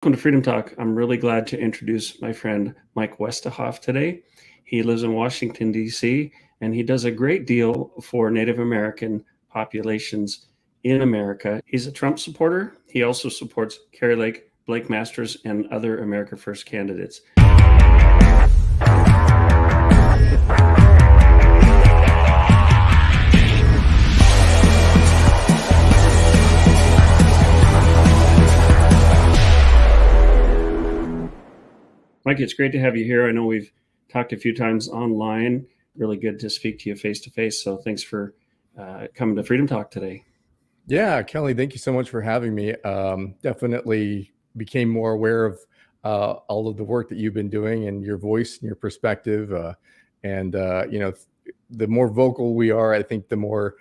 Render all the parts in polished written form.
Welcome to Freedom Talk. I'm really glad to introduce my friend Mike Woestehoff today. He lives in Washington, D.C., and he does a great deal for Native American populations in America. He's a Trump supporter. He also supports Kari Lake, Blake Masters, and other America First candidates. Mike, it's great to have you here. I know we've talked a few times online. Really good to speak to you face to face. So thanks for coming to Freedom Talk today. Yeah, Kelly, thank you so much for having me. Definitely became more aware of all of the work that you've been doing and your voice and your perspective. The more vocal we are, I think the more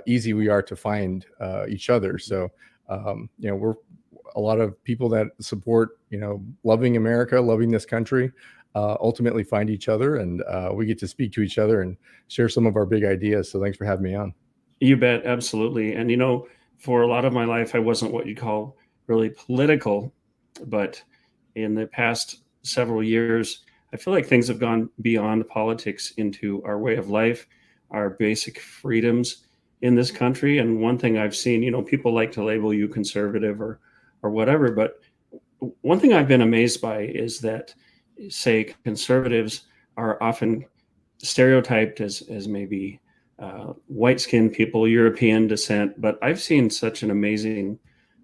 easy we are to find each other. So, we're a lot of people that support, loving America, loving this country, ultimately find each other, and we get to speak to each other and share some of our big ideas. So thanks for having me on. You bet, absolutely. And for a lot of my life, I wasn't what you'd call really political, but in the past several years, I feel like things have gone beyond politics into our way of life, our basic freedoms in this country. And one thing I've seen, people like to label you conservative or whatever, but one thing I've been amazed by is that, say, conservatives are often stereotyped as maybe white-skinned people, European descent, but I've seen such an amazing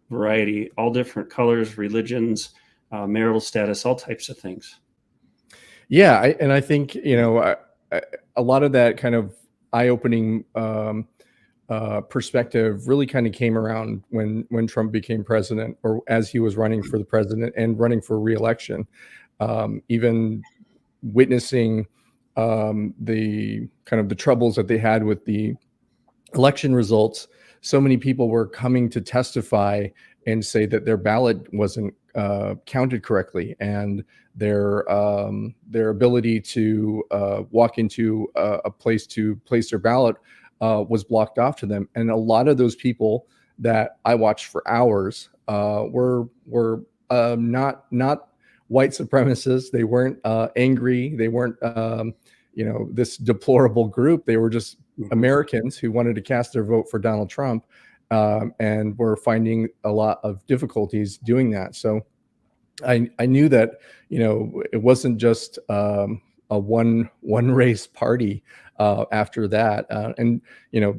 variety, all different colors, religions, marital status, all types of things. Yeah, I think a lot of that kind of eye-opening perspective really kind of came around when Trump became president, or as he was running for the president and running for re-election. Even witnessing the kind of the troubles that they had with the election results, so many people were coming to testify and say that their ballot wasn't counted correctly, and their ability to walk into a place to place their ballot was blocked off to them. And a lot of those people that I watched for hours were not white supremacists. They weren't angry. They weren't this deplorable group. They were just Americans who wanted to cast their vote for Donald Trump, and were finding a lot of difficulties doing that. So I knew that it wasn't just a one race party after that. And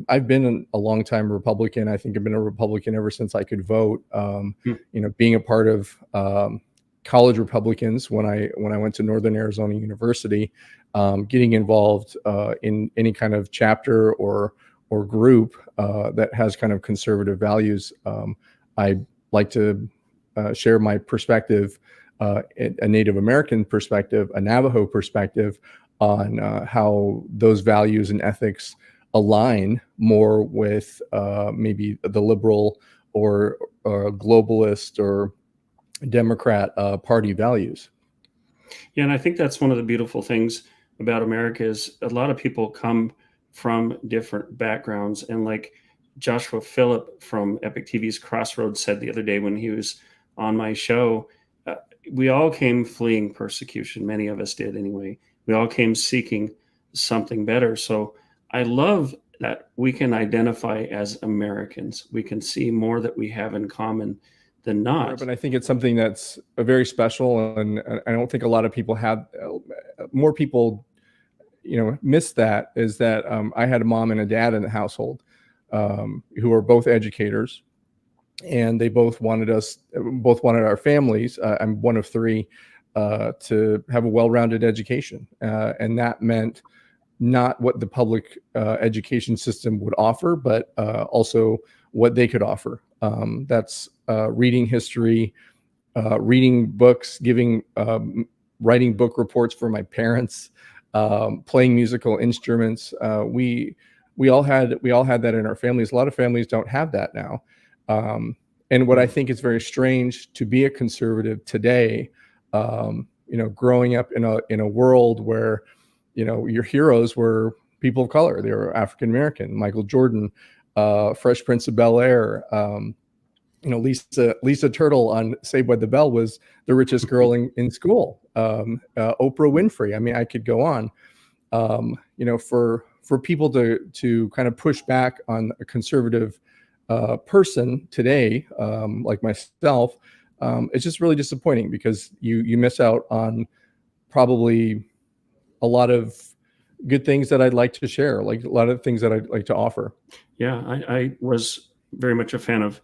I've been a long time Republican. I think I've been a Republican ever since I could vote. Being a part of college Republicans when I went to Northern Arizona University, getting involved in any kind of chapter or group that has kind of conservative values. I like to share my perspective, a Native American perspective, a Navajo perspective on how those values and ethics align more with maybe the liberal or globalist or Democrat party values. Yeah, and I think that's one of the beautiful things about America is a lot of people come from different backgrounds. And like Joshua Phillip from Epic TV's Crossroads said the other day when he was on my show, we all came fleeing persecution. Many of us did anyway. We all came seeking something better. So I love that we can identify as Americans. We can see more that we have in common than not. But I think it's something that's very special, and I don't think a lot of people have. More people, miss that. Is that I had a mom and a dad in the household who are both educators, and they both wanted our families. I'm one of three to have a well-rounded education, and that meant not what the public education system would offer, but also what they could offer. That's reading history, reading books, writing book reports for my parents, playing musical instruments. We all had that in our families. A lot of families don't have that now. And what I think is very strange to be a conservative today, growing up in a world where, your heroes were people of color. They were African American. Michael Jordan, Fresh Prince of Bel-Air, Lisa Turtle on Saved by the Bell was the richest girl in school. Oprah Winfrey. I mean, I could go on. For people to kind of push back on a conservative person today, like myself, it's just really disappointing, because you miss out on probably a lot of good things that I'd like to share, like a lot of things that I'd like to offer. Yeah, I was very much a fan of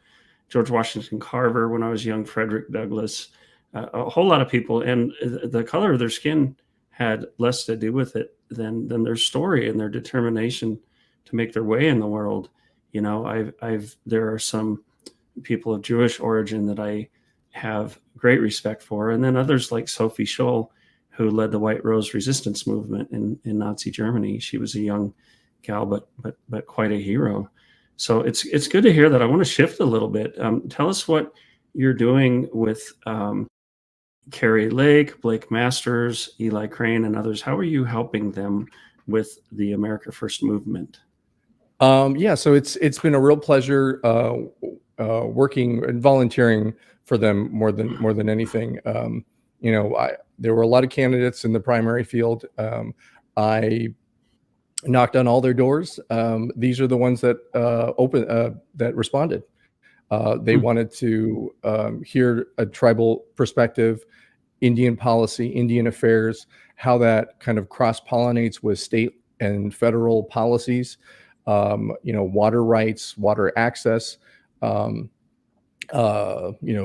George Washington Carver when I was young, Frederick Douglass, a whole lot of people, and the color of their skin had less to do with it than their story and their determination to make their way in the world. There are some people of Jewish origin that I have great respect for, and then others like Sophie Scholl, who led the White Rose resistance movement in Nazi Germany. She was a young gal, but quite a hero. So it's good to hear that. I want to shift a little bit. Tell us what you're doing with Carrie Lake, Blake Masters, Eli Crane, and others. How are you helping them with the America First movement? Yeah, so it's been a real pleasure working and volunteering for them more than anything. There were a lot of candidates in the primary field. I knocked on all their doors. These are the ones that that responded. They wanted to hear a tribal perspective, Indian policy, Indian affairs, how that kind of cross-pollinates with state and federal policies, water rights, water access,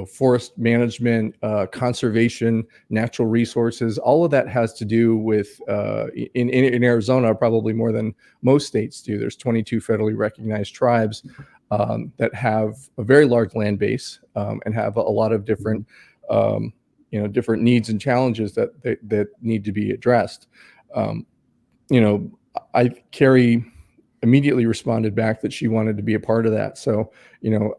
forest management, conservation, natural resources. All of that has to do with, in Arizona, probably more than most states do. There's 22 federally recognized tribes that have a very large land base and have a lot of different, different needs and challenges that need to be addressed. Carrie immediately responded back that she wanted to be a part of that. So,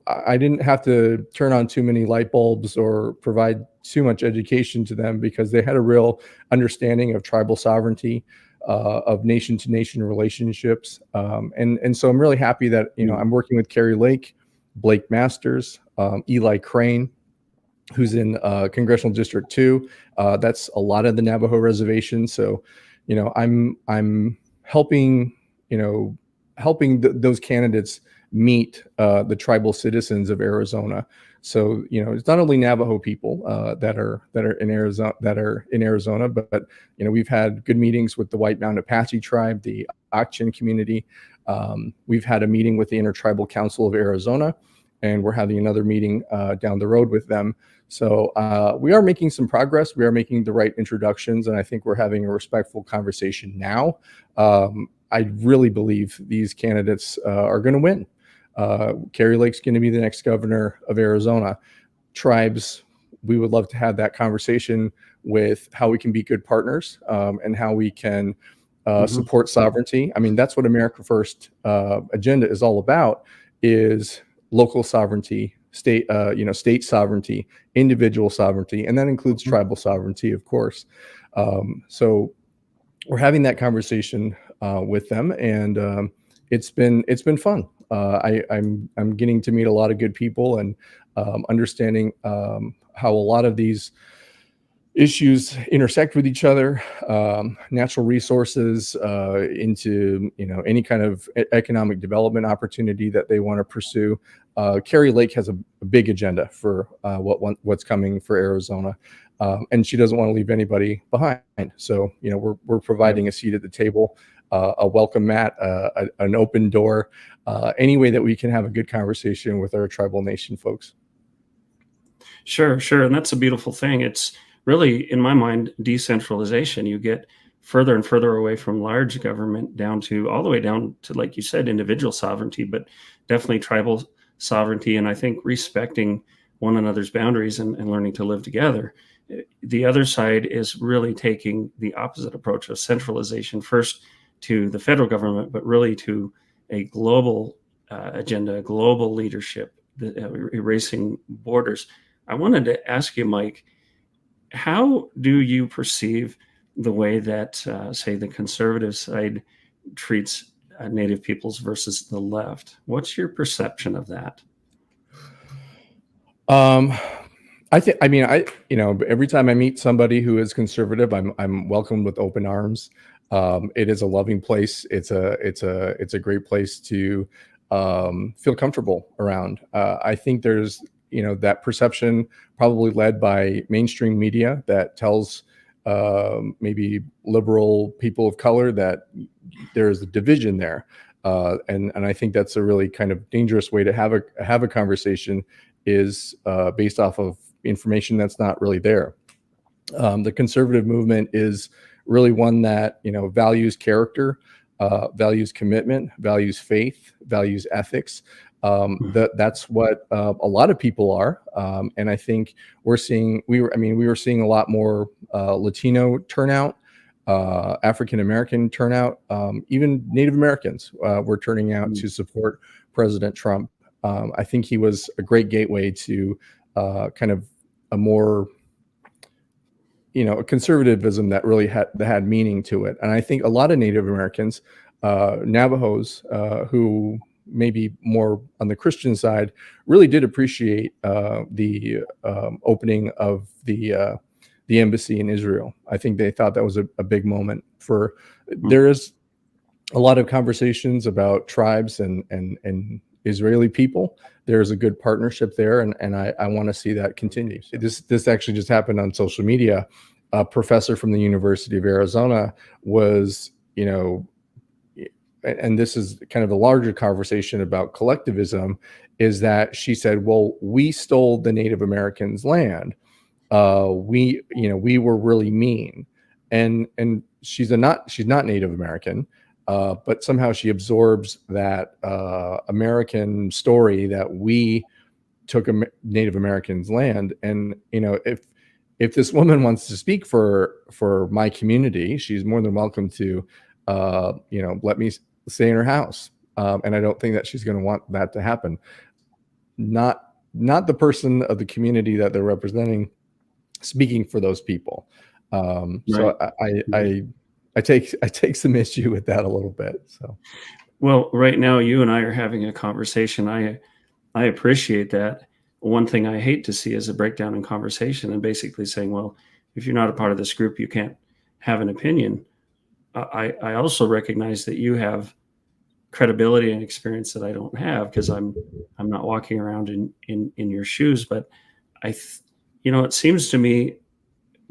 I didn't have to turn on too many light bulbs or provide too much education to them, because they had a real understanding of tribal sovereignty, of nation to nation relationships. And so I'm really happy that, I'm working with Carrie Lake, Blake Masters, Eli Crane, who's in Congressional District 2. That's a lot of the Navajo reservation. So, I'm helping, those candidates meet the tribal citizens of Arizona. So, it's not only Navajo people that are in Arizona, but we've had good meetings with the White Mountain Apache tribe, the Akshan community. We've had a meeting with the Intertribal Council of Arizona, and we're having another meeting down the road with them. So we are making some progress. We are making the right introductions, and I think we're having a respectful conversation now. I really believe these candidates are going to win. Carrie Lake's going to be the next governor of Arizona. Tribes, we would love to have that conversation with how we can be good partners and how we can support sovereignty. I mean, that's what America First agenda is all about, is local sovereignty, state sovereignty, individual sovereignty, and that includes tribal sovereignty, of course. So we're having that conversation with them, and it's been fun. I'm getting to meet a lot of good people, and understanding how a lot of these issues intersect with each other, natural resources, into any kind of economic development opportunity that they want to pursue. Carrie Lake has a big agenda for what's coming for Arizona, and she doesn't want to leave anybody behind. So we're providing a seat at the table, a welcome mat, an open door, any way that we can have a good conversation with our tribal nation folks. Sure. And that's a beautiful thing. It's really, in my mind, decentralization. You get further and further away from large government all the way down to, like you said, individual sovereignty, but definitely tribal sovereignty. And I think respecting one another's boundaries and learning to live together. The other side is really taking the opposite approach of centralization, first to the federal government, but really to a global agenda, global leadership, erasing borders. I wanted to ask you, Mike, how do you perceive the way that, say, the conservative side treats Native peoples versus the left? What's your perception of that? Um, I mean, every time I meet somebody who is conservative, I'm welcomed with open arms. It is a loving place. It's a great place to feel comfortable around. I think there's, that perception probably led by mainstream media that tells maybe liberal people of color that there's a division there. And I think that's a really kind of dangerous way to have a conversation, is based off of information that's not really there. The conservative movement is really one that values character, values commitment, values faith, values ethics. That's what a lot of people are, and I think we were seeing a lot more Latino turnout, African American turnout, even Native Americans were turning out to support President Trump. I think he was a great gateway to kind of a more, a conservatism that really had meaning to it. And I think a lot of Native Americans, Navajos, who maybe more on the Christian side, really did appreciate the opening of the embassy in Israel. I think they thought that was a big moment for. There is a lot of conversations about tribes and Israeli people. There's a good partnership there, and I want to see that continue. This actually just happened on social media. A professor from the University of Arizona was, and this is kind of a larger conversation about collectivism, is that she said, well, we stole the Native Americans' land. We were really mean. And she's not Native American. But somehow she absorbs that American story that we took Native Americans' land. And if this woman wants to speak for my community, she's more than welcome to let me stay in her house. And I don't think that she's going to want that to happen. Not the person of the community that they're representing speaking for those people. So I take some issue with that a little bit. So, well, right now you and I are having a conversation. I appreciate that. One thing I hate to see is a breakdown in conversation and basically saying, well, if you're not a part of this group, you can't have an opinion. I also recognize that you have credibility and experience that I don't have, because I'm not walking around in your shoes. But it seems to me,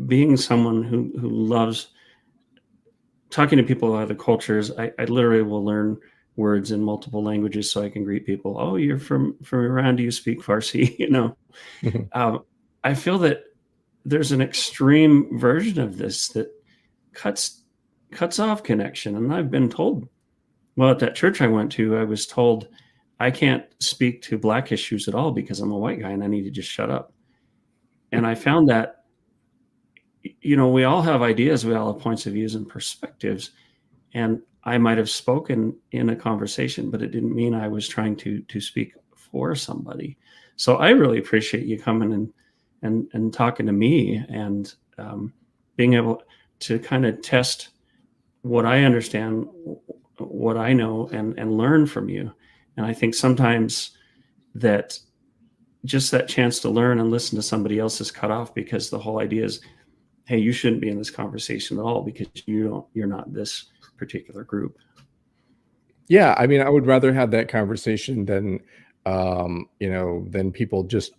being someone who loves talking to people of other cultures, I literally will learn words in multiple languages so I can greet people. Oh, you're from Iran? Do you speak Farsi? I feel that there's an extreme version of this that cuts off connection. And I've been told, well, at that church I went to, I was told I can't speak to Black issues at all because I'm a white guy and I need to just shut up. And I found that, we all have ideas, we all have points of views and perspectives. And I might have spoken in a conversation, but it didn't mean I was trying to speak for somebody. So I really appreciate you coming and talking to me, and being able to kind of test what I understand, what I know, and learn from you. And I think sometimes that just that chance to learn and listen to somebody else is cut off, because the whole idea is, hey, you shouldn't be in this conversation at all because you're not this particular group. Yeah, I mean, I would rather have that conversation than than people just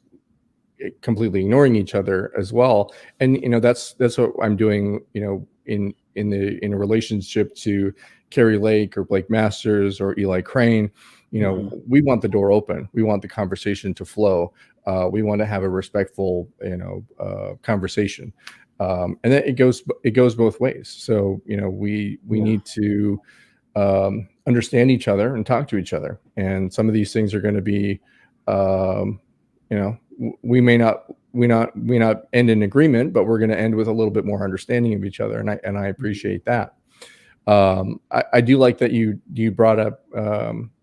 completely ignoring each other as well. And that's what I'm doing, in a relationship to Carrie Lake or Blake Masters or Eli Crane. We want the door open. We want the conversation to flow. We want to have a respectful, conversation. And then it goes both ways. So, we need to understand each other and talk to each other. And some of these things are going to be, we may not end in agreement, but we're going to end with a little bit more understanding of each other. And I appreciate that. I do like that you brought up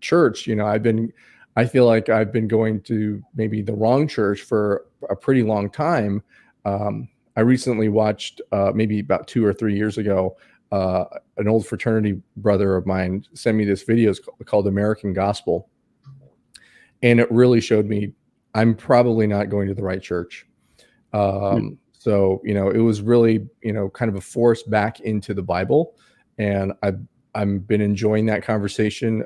church. I feel like I've been going to maybe the wrong church for a pretty long time. I recently watched, maybe about 2 or 3 years ago, an old fraternity brother of mine sent me this video called American Gospel. And it really showed me I'm probably not going to the right church. So, it was really, kind of a force back into the Bible. And I've been enjoying that conversation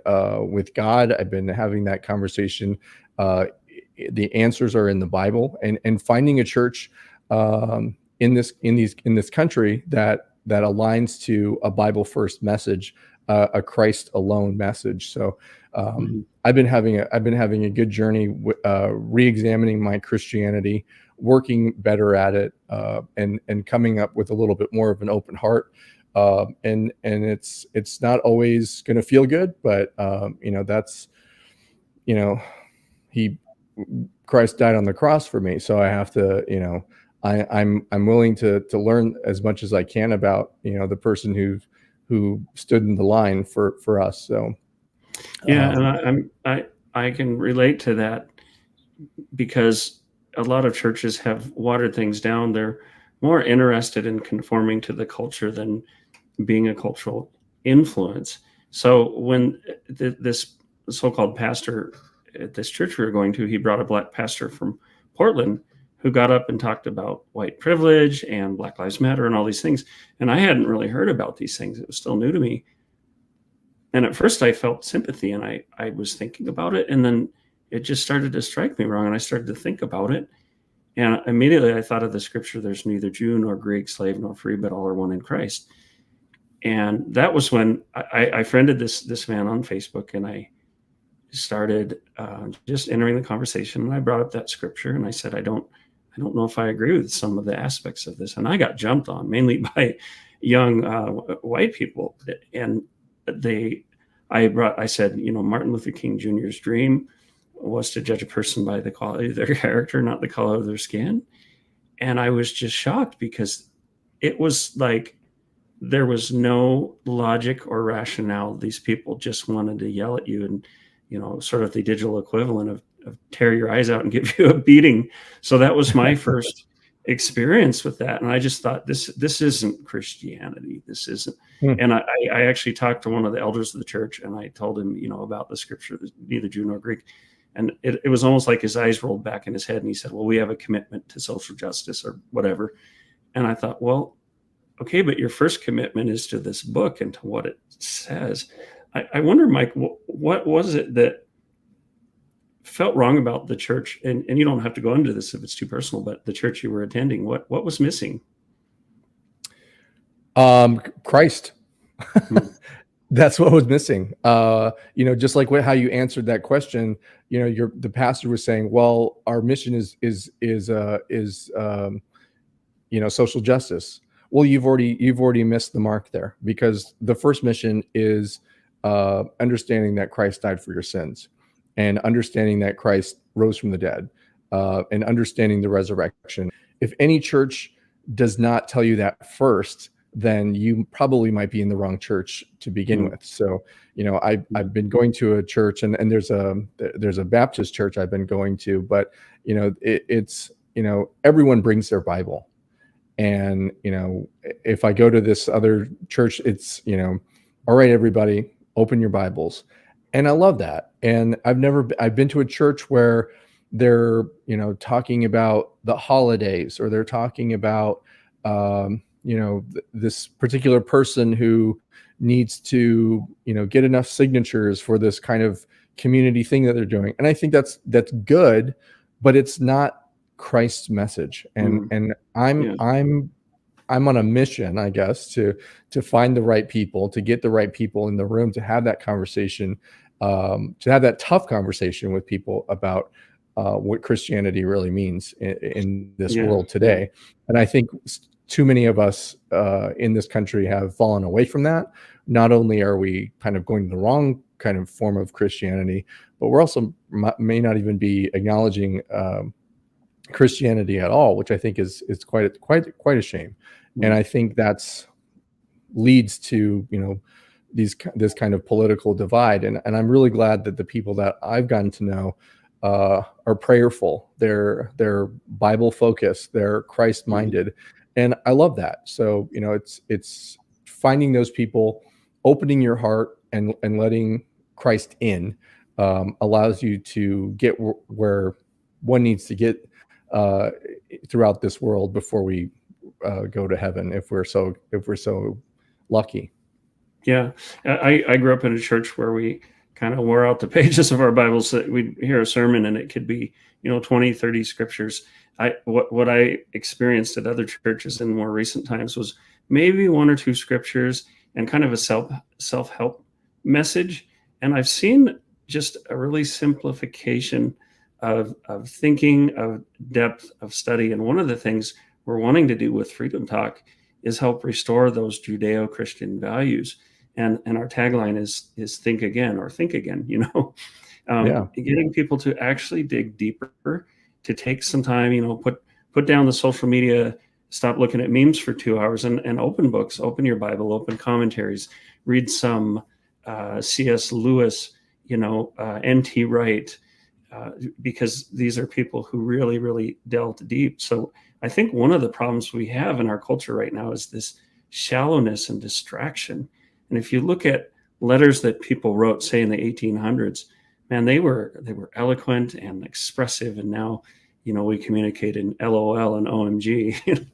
with God. I've been having that conversation. The answers are in the Bible, and finding a church in this country that aligns to a Bible first message, a Christ alone message. So I've been having a good journey, re-examining my Christianity, working better at it, and coming up with a little bit more of an open heart. And it's not always going to feel good, but that's he Christ died on the cross for me, so I have to I'm willing to learn as much as I can about the person who stood in the line for us. So yeah, and I can relate to that, because a lot of churches have watered things down. They're more interested in conforming to the culture than being a cultural influence. So when this so-called pastor at this church we were going to, he brought a black pastor from Portland who got up and talked about white privilege and Black Lives Matter and all these things. And I hadn't really heard about these things. It was still new to me. And at first I felt sympathy, and I was thinking about it. And then it just started to strike me wrong. And I started to think about it. And immediately I thought of the scripture, there's neither Jew nor Greek, slave nor free, but all are one in Christ. And that was when I friended this man on Facebook, and I started just entering the conversation. And I brought up that scripture, and I said, I don't know if I agree with some of the aspects of this. And I got jumped on mainly by young white people. And I said, Martin Luther King Jr.'s dream was to judge a person by the quality of their character, not the color of their skin. And I was just shocked, because it was like there was no logic or rationale. These people just wanted to yell at you and, sort of the digital equivalent of tear your eyes out and give you a beating. So that was my first experience with that. And I just thought, this isn't Christianity. This isn't. And I actually talked to one of the elders of the church, and I told him, about the scripture, neither Jew nor Greek. And it was almost like his eyes rolled back in his head, and he said, well, we have a commitment to social justice or whatever. And I thought, well, okay, but your first commitment is to this book and to what it says. I wonder, Mike, what was it that felt wrong about the church? And you don't have to go into this if it's too personal, but the church you were attending, what was missing? Christ. That's what was missing. Just like how you answered that question, the pastor was saying, well, our mission is social justice. Well, you've already missed the mark there, because the first mission is understanding that Christ died for your sins, and understanding that Christ rose from the dead, and understanding the resurrection. If any church does not tell you that first, then you probably might be in the wrong church to begin with. So, I've been going to a church, and there's a Baptist church I've been going to, but it's everyone brings their Bible. And, if I go to this other church, it's, all right, everybody, open your Bibles. And I love that. And I've been to a church where they're, talking about the holidays, or they're talking about, this particular person who needs to, get enough signatures for this kind of community thing that they're doing. And I think that's good, but it's not Christ's message. And I'm on a mission, I guess, to find the right people, to get the right people in the room, to have that conversation, to have that tough conversation with people about what Christianity really means in this world today. And I think too many of us in this country have fallen away from that. Not only are we kind of going the wrong kind of form of Christianity, but we're also may not even be acknowledging Christianity at all, which I think is quite a shame. And I think that's leads to this kind of political divide. And I'm really glad that the people that I've gotten to know are prayerful. They're Bible focused. They're Christ minded. And I love that. So, it's finding those people, opening your heart and letting Christ in allows you to get where one needs to get throughout this world before we go to heaven, if we're so lucky. Yeah, I grew up in a church where we kind of wore out the pages of our Bibles. That we'd hear a sermon and it could be 20, 30 scriptures. What I experienced at other churches in more recent times was maybe one or two scriptures and kind of a self-help message. And I've seen just a really simplification of thinking, of depth of study. And one of the things we're wanting to do with Freedom Talk is help restore those Judeo-Christian values. And our tagline is think again, or think again, getting people to actually dig deeper, to take some time, put down the social media, stop looking at memes for 2 hours and open books, open your Bible, open commentaries, read some C.S. Lewis, N.T. Wright, because these are people who really, really delved deep. So I think one of the problems we have in our culture right now is this shallowness and distraction. And if you look at letters that people wrote, say in the 1800s, man, they were eloquent and expressive. And now, we communicate in LOL and OMG.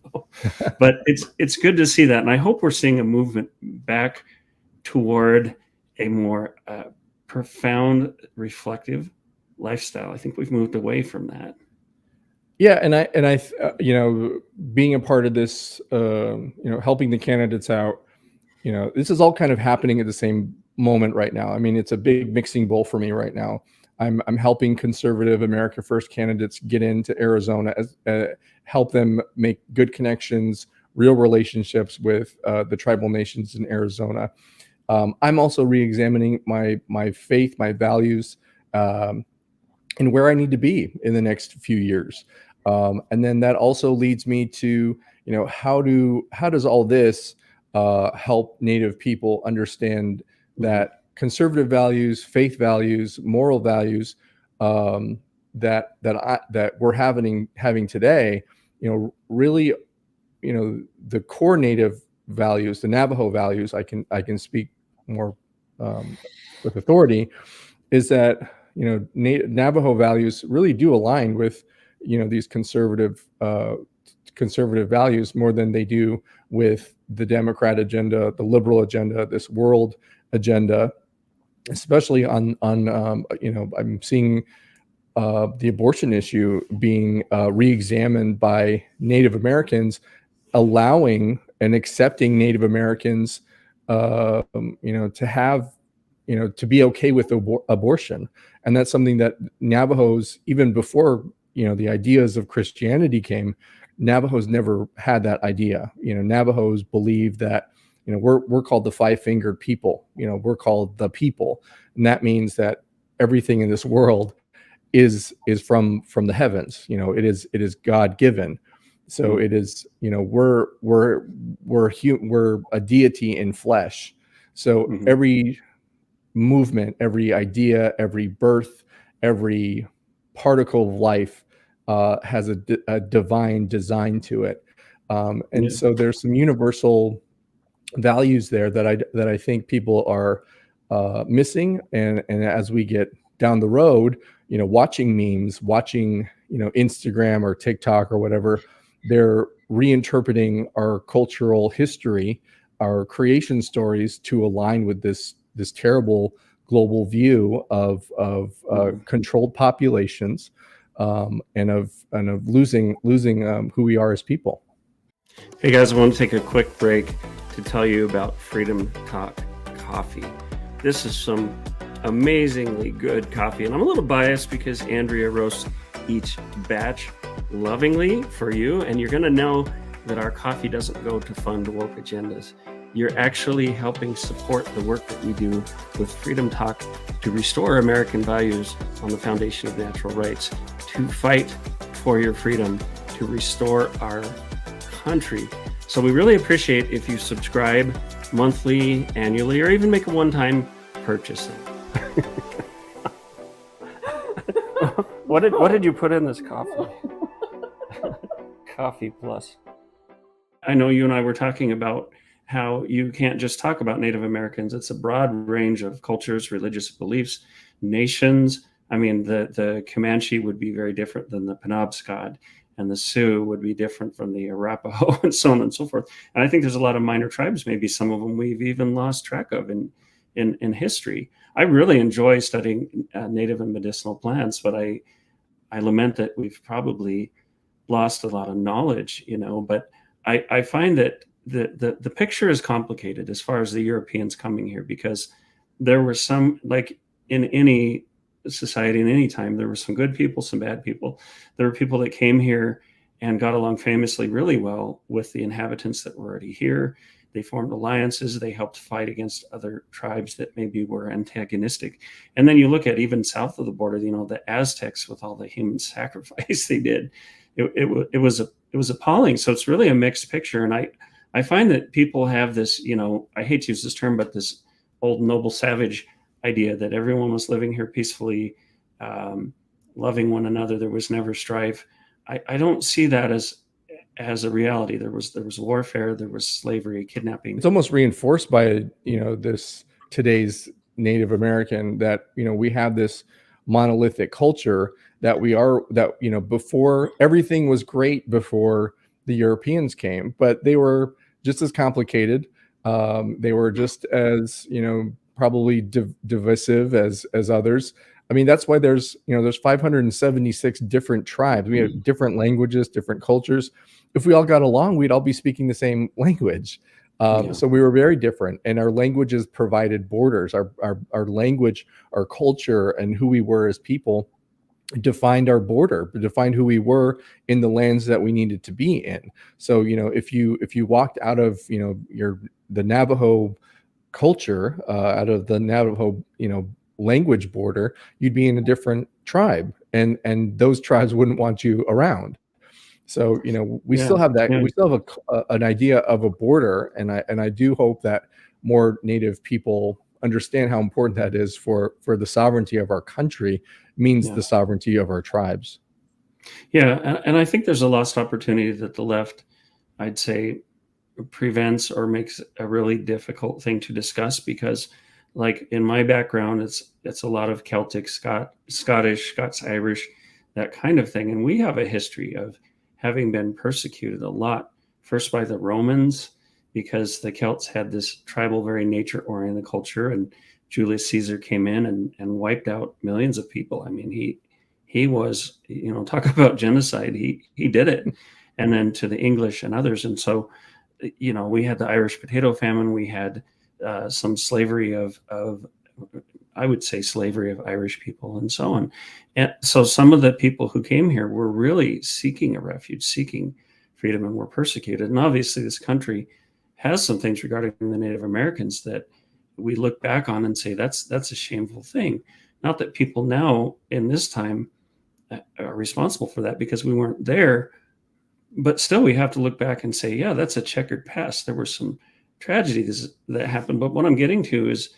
But it's good to see that, and I hope we're seeing a movement back toward a more profound, reflective lifestyle. I think we've moved away from that. Yeah, and I being a part of this, helping the candidates out. This is all kind of happening at the same moment right now. I mean, it's a big mixing bowl for me right now. I'm helping conservative America First candidates get into Arizona, help them make good connections, real relationships with the tribal nations in Arizona. I'm also re-examining my faith, my values, and where I need to be in the next few years. And then that also leads me to, how does all this help Native people understand that conservative values, faith values, moral values that we're having today, really, the core Native values, the Navajo values, I can speak more with authority, is that Navajo values really do align with these conservative values more than they do with the Democrat agenda, the liberal agenda, this world agenda, especially on I'm seeing the abortion issue being re-examined by Native Americans, allowing and accepting Native Americans to have to be okay with abortion. And that's something that Navajos, even before the ideas of Christianity came, Navajos never had that idea. Navajos believe that we're called the five-fingered people. We're called the people, and that means that everything in this world is from the heavens. It is God given. So it is we're a deity in flesh. So every movement, every idea, every birth, every particle of life has a divine design to it, and so there's some universal values there that I think people are missing, and as we get down the road, watching memes, watching Instagram or TikTok or whatever, they're reinterpreting our cultural history, our creation stories to align with this terrible global view of controlled populations, and of losing who we are as people. Hey guys, I want to take a quick break to tell you about Freedom Talk coffee. This is some amazingly good coffee, and I'm a little biased because Andrea roasts each batch lovingly for you, and you're going to know that our coffee doesn't go to fund woke agendas. You're actually helping support the work that we do with Freedom Talk to restore American values on the foundation of natural rights, to fight for your freedom, to restore our country. So we really appreciate if you subscribe monthly, annually, or even make a one-time purchase. What did you put in this coffee? Coffee Plus. I know you and I were talking about how you can't just talk about Native Americans. It's a broad range of cultures, religious beliefs, nations, I mean, the Comanche would be very different than the Penobscot, and the Sioux would be different from the Arapaho, and so on and so forth. And I think there's a lot of minor tribes, maybe some of them we've even lost track of in history. I really enjoy studying native and medicinal plants, but I lament that we've probably lost a lot of knowledge, but I find that the picture is complicated as far as the Europeans coming here, because there were some, like in any society in any time, there were some good people, some bad people. There were people that came here and got along famously really well with the inhabitants that were already here. They formed alliances. They helped fight against other tribes that maybe were antagonistic. And then you look at even south of the border, the Aztecs with all the human sacrifice they did. It was appalling. So it's really a mixed picture. And I find that people have this, I hate to use this term, but this old noble savage idea that everyone was living here peacefully, loving one another. There was never strife. I don't see that as a reality. There was warfare, there was slavery, kidnapping. It's almost reinforced by this today's Native American, that we have this monolithic culture that before, everything was great before the Europeans came, but they were just as complicated. They were just as probably divisive as others. I mean, that's why there's 576 different tribes. We have different languages, different cultures. If we all got along, we'd all be speaking the same language. So we were very different, and our languages provided borders. Our language, our culture, and who we were as people defined our border, defined who we were in the lands that we needed to be in. So if you walked out of the Navajo culture, out of the Navajo language border, you'd be in a different tribe, and those tribes wouldn't want you around. So we still have that. We still have an idea of a border, and I do hope that more Native people understand how important that is for the sovereignty of our country, means the sovereignty of our tribes. Yeah, and I think there's a lost opportunity that the left, I'd say, prevents or makes a really difficult thing to discuss, because like in my background, it's a lot of Celtic, Scottish, Scots-Irish, that kind of thing. And we have a history of having been persecuted a lot, first by the Romans, because the Celts had this tribal, very nature-oriented culture, and Julius Caesar came in and wiped out millions of people. I mean, he was, talk about genocide. He did it. And then to the English and others. And so, we had the Irish potato famine. We had some slavery of I would say slavery of Irish people, and so on. And so some of the people who came here were really seeking a refuge, seeking freedom, and were persecuted. And obviously this country has some things regarding the Native Americans that we look back on and say, that's a shameful thing. Not that people now in this time are responsible for that, because we weren't there, but still we have to look back and say, yeah, that's a checkered past. There were some tragedies that happened. But what I'm getting to is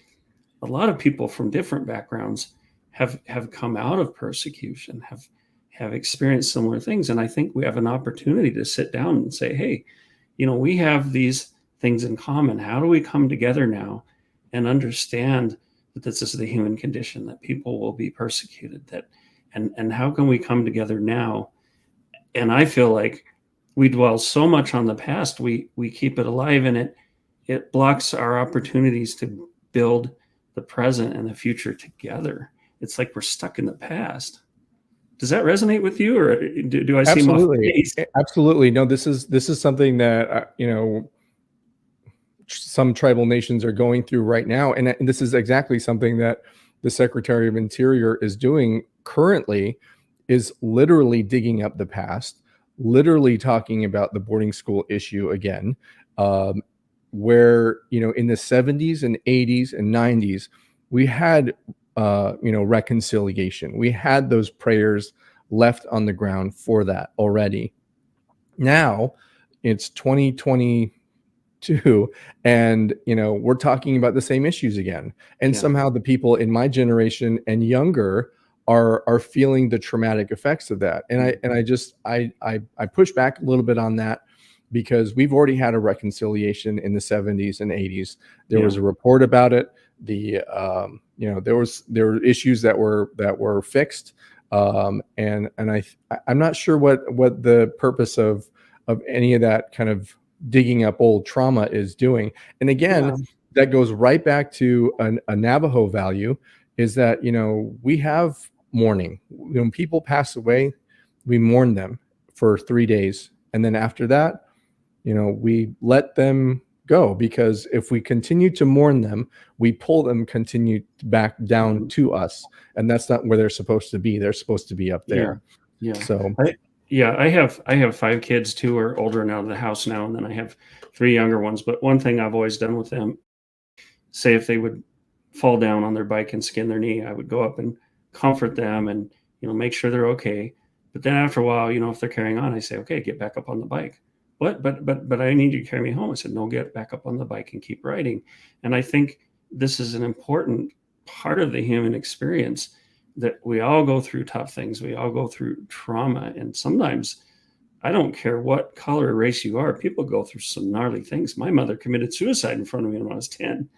a lot of people from different backgrounds have come out of persecution, have experienced similar things. And I think we have an opportunity to sit down and say, hey, we have these things in common. How do we come together now and understand that this is the human condition, that people will be persecuted, and how can we come together now? And I feel like we dwell so much on the past, we keep it alive, and it blocks our opportunities to build the present and the future together. It's like we're stuck in the past. Does that resonate with you, or do I seem off base? Absolutely. No, this is something that some tribal nations are going through right now, and this is exactly something that the Secretary of Interior is doing currently, is literally digging up the past, literally talking about the boarding school issue again, where in the 70s and 80s and 90s we had reconciliation. We had those prayers left on the ground for that already. Now it's 2022, and we're talking about the same issues again, and somehow the people in my generation and younger are feeling the traumatic effects of that. And I push back a little bit on that, because we've already had a reconciliation in the 70s and 80s. There was a report about it. there were issues that were fixed, and I'm not sure what the purpose of any of that kind of digging up old trauma is doing. And again, Yeah. that goes right back to a Navajo value, is that we have mourning. When people pass away, we mourn them for 3 days, and then after that, we let them go, because if we continue to mourn them, we pull them continue back down to us, and that's not where they're supposed to be. They're supposed to be up there. Yeah. So I have 5 kids. 2 are older and out of the house now, and then I have 3 younger ones. But one thing I've always done with them, say if they would fall down on their bike and skin their knee, I would go up and comfort them and make sure they're okay. But then after a while, if they're carrying on, I say, okay, get back up on the bike. What? But I need you to carry me home. I said, no, get back up on the bike and keep riding. And I think this is an important part of the human experience, that we all go through tough things. We all go through trauma. And sometimes, I don't care what color or race you are, people go through some gnarly things. My mother committed suicide in front of me when I was 10.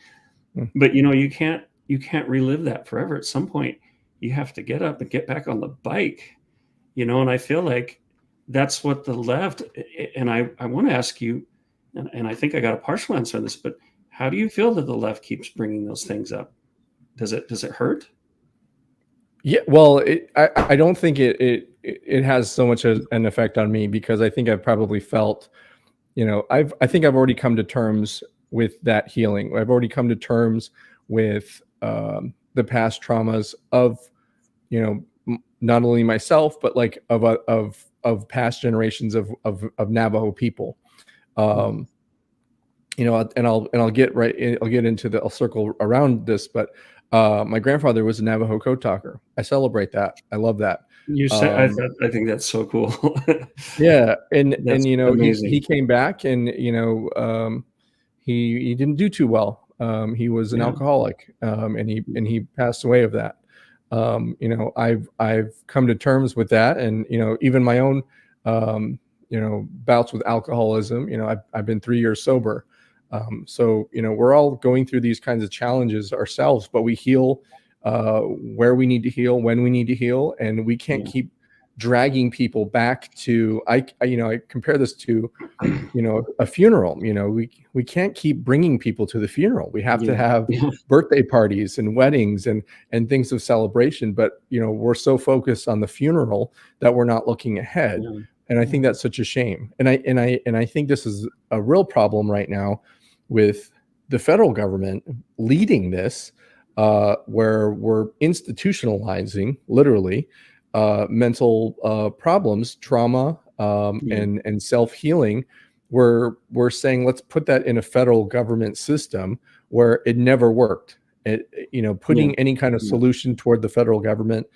But you can't relive that forever. At some point, you have to get up and get back on the bike. And I feel like that's what the left, and I want to ask you, and I think I got a partial answer on this, but how do you feel that the left keeps bringing those things up? Does it hurt? Yeah, well, I don't think it has so much an effect on me, because I think I've probably felt, I think I've already come to terms with that healing. I've already come to terms with the past traumas of, not only myself, but like of past generations of Navajo people. And I'll get into I'll circle around this, but my grandfather was a Navajo code talker. I celebrate that. I love that. You said, I think that's so cool. Yeah, and That's amazing. he came back, and he didn't do too well. He was an alcoholic, and he passed away of that. I've come to terms with that, and even my own bouts with alcoholism. I've been 3 years sober. So we're all going through these kinds of challenges ourselves, but we heal where we need to heal, when we need to heal, and we can't keep dragging people back to. I compare this to a funeral. We can't keep bringing people to the funeral. We have to have birthday parties and weddings and things of celebration, but we're so focused on the funeral that we're not looking ahead. And I think that's such a shame. And I think this is a real problem right now with the federal government leading this, where we're institutionalizing literally mental problems, trauma, and self-healing. We're saying, let's put that in a federal government system where it never worked. Putting any kind of solution toward the federal government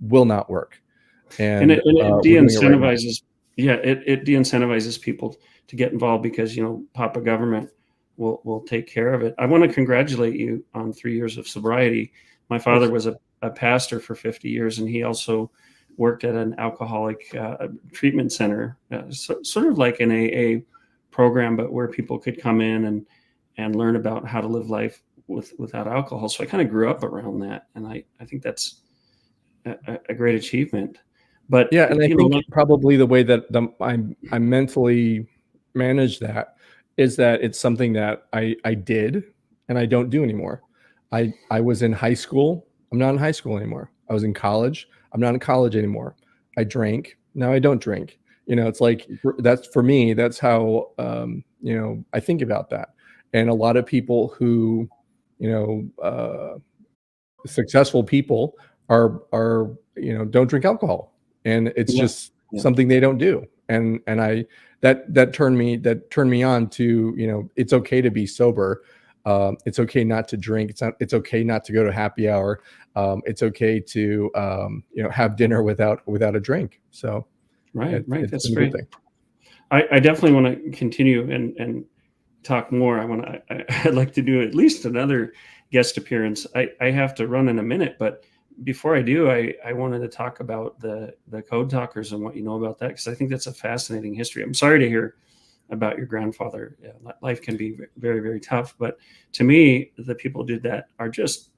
will not work. And it de-incentivizes. It de-incentivizes people to get involved, because Papa Government will take care of it. I want to congratulate you on 3 years of sobriety. My father was a pastor for 50 years, and he also worked at an alcoholic treatment center, sort of like an AA program, but where people could come in and learn about how to live life without alcohol. So I kind of grew up around that, and I think that's a great achievement. But yeah, and I think probably the way that I mentally manage that is that it's something that I did and I don't do anymore. I was in high school. I'm not in high school anymore. I was in college. I'm not in college anymore. I drank. Now I don't drink. It's like, that's for me, that's how I think about that. And a lot of people who successful people are don't drink alcohol. And it's just something they don't do. And that turned me on to, it's okay to be sober. It's okay not to drink. It's okay not to go to happy hour. It's okay to, have dinner without a drink. So right. That's great. I definitely want to continue and talk more. I'd like to do at least another guest appearance. I have to run in a minute, but before I do, I wanted to talk about the code talkers and what you know about that, because I think that's a fascinating history. I'm sorry to hear about your grandfather. Yeah, life can be very, very tough, but to me, the people who did that are just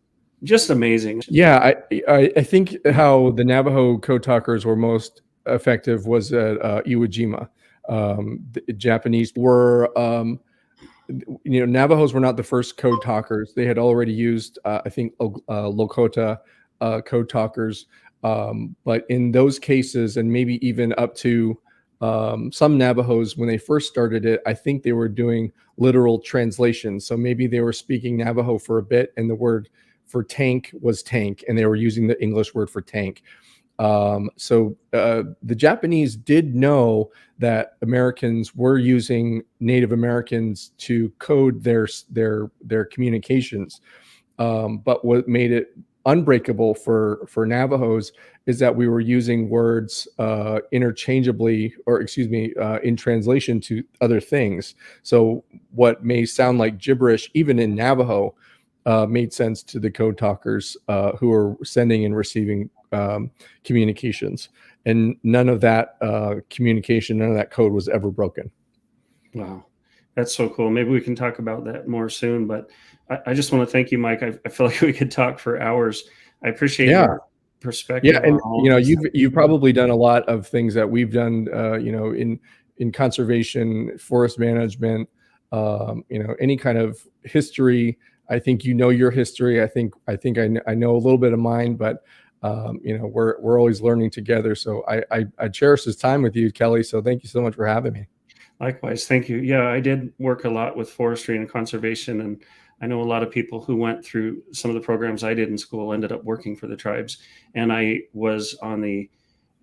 amazing. Yeah, I think how the Navajo code talkers were most effective was at Iwo Jima. The Japanese were, Navajos were not the first code talkers. They had already used, I think, Lakota code talkers. But in those cases, and maybe even up to some Navajos, when they first started it, I think they were doing literal translations. So maybe they were speaking Navajo for a bit, and the word for tank was tank, and they were using the English word for tank. So the Japanese did know that Americans were using Native Americans to code their communications. But what made it unbreakable for Navajos is that we were using words interchangeably, or excuse me, in translation to other things. So what may sound like gibberish, even in Navajo, made sense to the code talkers who are sending and receiving communications, and none of that communication, none of that code was ever broken. Wow, that's so cool. Maybe we can talk about that more soon, but I just want to thank you, Mike. I feel like we could talk for hours. I appreciate your perspective. Yeah, and you've probably done a lot of things that we've done, in conservation, forest management, any kind of history. I think your history. I think I know a little bit of mine, but we're always learning together. So I cherish this time with you, Kelly. So thank you so much for having me. Likewise, thank you. Yeah, I did work a lot with forestry and conservation, and I know a lot of people who went through some of the programs I did in school ended up working for the tribes. And I was on the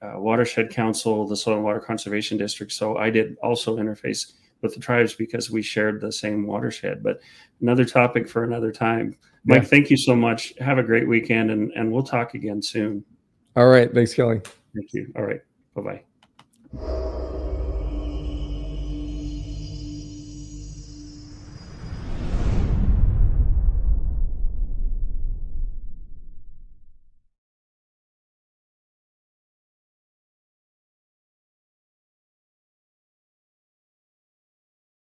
Watershed Council, the Soil and Water Conservation District. So I did also interface with the tribes because we shared the same watershed. But another topic for another time. Mike, thank you so much. Have a great weekend, and we'll talk again soon. All right. Thanks, Kelly. Thank you. All right. Bye-bye.